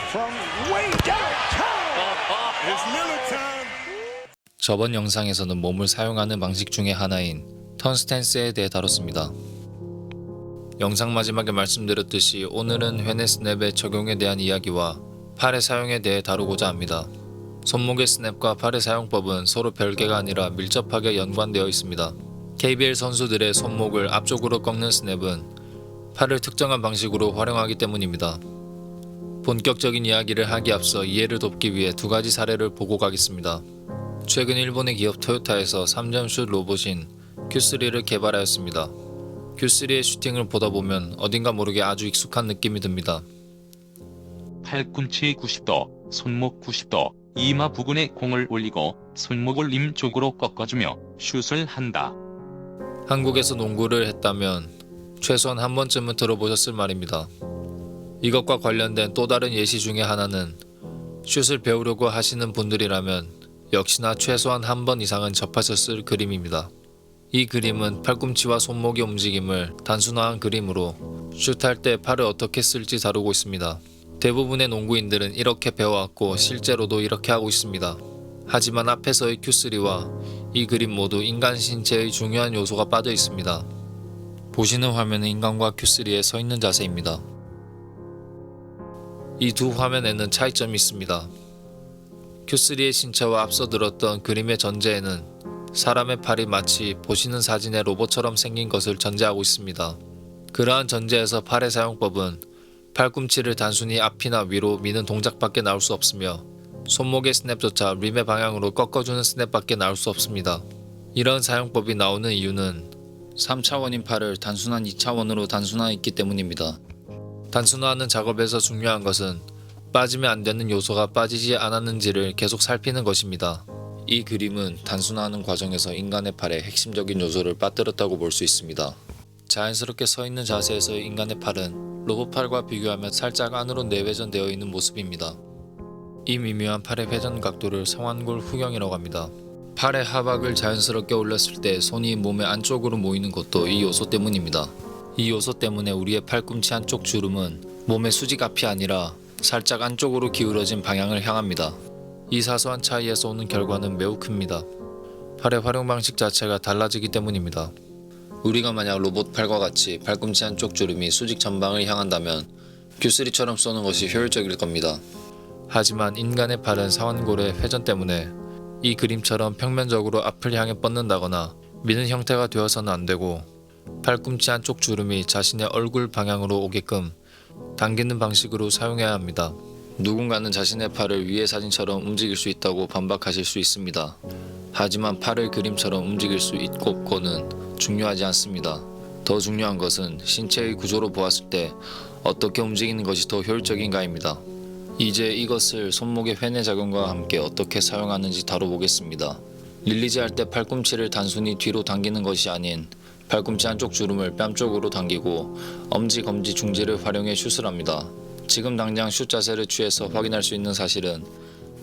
from way downtown. It's Miller time. 저번 영상에서는 몸을 사용하는 방식 중의 하나인 턴 스탠스에 대해 다뤘습니다. 영상 마지막에 말씀드렸듯이 오늘은 회내 스냅의 적용에 대한 이야기와 팔의 사용에 대해 다루고자 합니다. 손목의 스냅과 팔의 사용법은 서로 별개가 아니라 밀접하게 연관되어 있습니다. KBL 선수들의 손목을 앞쪽으로 꺾는 스냅은 팔을 특정한 방식으로 활용하기 때문입니다. 본격적인 이야기를 하기 앞서 이해를 돕기 위해 두 가지 사례를 보고 가겠습니다. 최근 일본의 기업 토요타에서 3점 슛 로봇인 Q3를 개발하였습니다. Q3의 슈팅을 보다 보면 어딘가 모르게 아주 익숙한 느낌이 듭니다. 팔꿈치 90도, 손목 90도, 이마 부근에 공을 올리고 손목을 림 쪽으로 꺾어주며 슛을 한다. 한국에서 농구를 했다면 최소한 한 번쯤은 들어보셨을 말입니다. 이것과 관련된 또 다른 예시 중에 하나는 슛을 배우려고 하시는 분들이라면 역시나 최소한 한 번 이상은 접하셨을 그림입니다. 이 그림은 팔꿈치와 손목의 움직임을 단순화한 그림으로 슛할 때 팔을 어떻게 쓸지 다루고 있습니다. 대부분의 농구인들은 이렇게 배워왔고 실제로도 이렇게 하고 있습니다. 하지만 앞에서의 Q3와 이 그림 모두 인간 신체의 중요한 요소가 빠져 있습니다. 보시는 화면은 인간과 Q3의 서 있는 자세입니다. 이 두 화면에는 차이점이 있습니다. Q3의 신체와 앞서 들었던 그림의 전제에는 사람의 팔이 마치 보시는 사진의 로봇처럼 생긴 것을 전제하고 있습니다. 그러한 전제에서 팔의 사용법은 팔꿈치를 단순히 앞이나 위로 미는 동작밖에 나올 수 없으며 손목의 스냅조차 림의 방향으로 꺾어주는 스냅밖에 나올 수 없습니다. 이런 사용법이 나오는 이유는 3차원인 팔을 단순한 2차원으로 단순화했기 때문입니다. 단순화하는 작업에서 중요한 것은 빠지면 안 되는 요소가 빠지지 않았는지를 계속 살피는 것입니다. 이 그림은 단순화하는 과정에서 인간의 팔의 핵심적인 요소를 빠뜨렸다고 볼 수 있습니다. 자연스럽게 서 있는 자세에서의 인간의 팔은 로봇 팔과 비교하면 살짝 안으로 내회전되어 있는 모습입니다. 이 미묘한 팔의 회전 각도를 성완골 후경이라고 합니다. 팔의 하박을 자연스럽게 올렸을 때 손이 몸의 안쪽으로 모이는 것도 이 요소 때문입니다. 이 요소 때문에 우리의 팔꿈치 한쪽 주름은 몸의 수직 앞이 아니라 살짝 안쪽으로 기울어진 방향을 향합니다. 이 사소한 차이에서 오는 결과는 매우 큽니다. 팔의 활용 방식 자체가 달라지기 때문입니다. 우리가 만약 로봇 팔과 같이 팔꿈치 한쪽 주름이 수직 전방을 향한다면 Q3처럼 쏘는 것이 효율적일 겁니다. 하지만 인간의 팔은 상완골의 회전 때문에 이 그림처럼 평면적으로 앞을 향해 뻗는다거나 미는 형태가 되어서는 안 되고 팔꿈치 한쪽 주름이 자신의 얼굴 방향으로 오게끔 당기는 방식으로 사용해야 합니다. 누군가는 자신의 팔을 위의 사진처럼 움직일 수 있다고 반박하실 수 있습니다. 하지만 팔을 그림처럼 움직일 수 있고 없고는 중요하지 않습니다. 더 중요한 것은 신체의 구조로 보았을 때 어떻게 움직이는 것이 더 효율적인가입니다. 이제 이것을 손목의 회내 작용과 함께 어떻게 사용하는지 다뤄보겠습니다. 릴리즈 할 때 팔꿈치를 단순히 뒤로 당기는 것이 아닌 팔꿈치 한쪽 주름을 뺨 쪽으로 당기고 엄지, 검지, 중지를 활용해 슛을 합니다. 지금 당장 슛 자세를 취해서 확인할 수 있는 사실은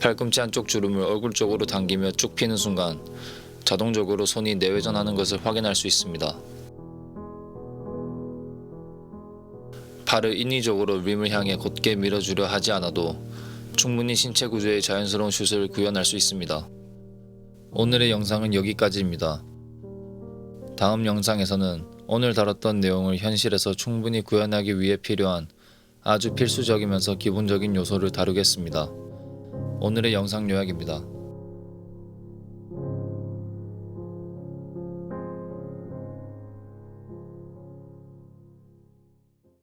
팔꿈치 한쪽 주름을 얼굴 쪽으로 당기며 쭉 피는 순간 자동적으로 손이 내회전하는 것을 확인할 수 있습니다. 팔을 인위적으로 림을 향해 곧게 밀어주려 하지 않아도 충분히 신체 구조의 자연스러운 슛을 구현할 수 있습니다. 오늘의 영상은 여기까지입니다. 다음 영상에서는 오늘 다뤘던 내용을 현실에서 충분히 구현하기 위해 필요한 아주 필수적이면서 기본적인 요소를 다루겠습니다. 오늘의 영상 요약입니다.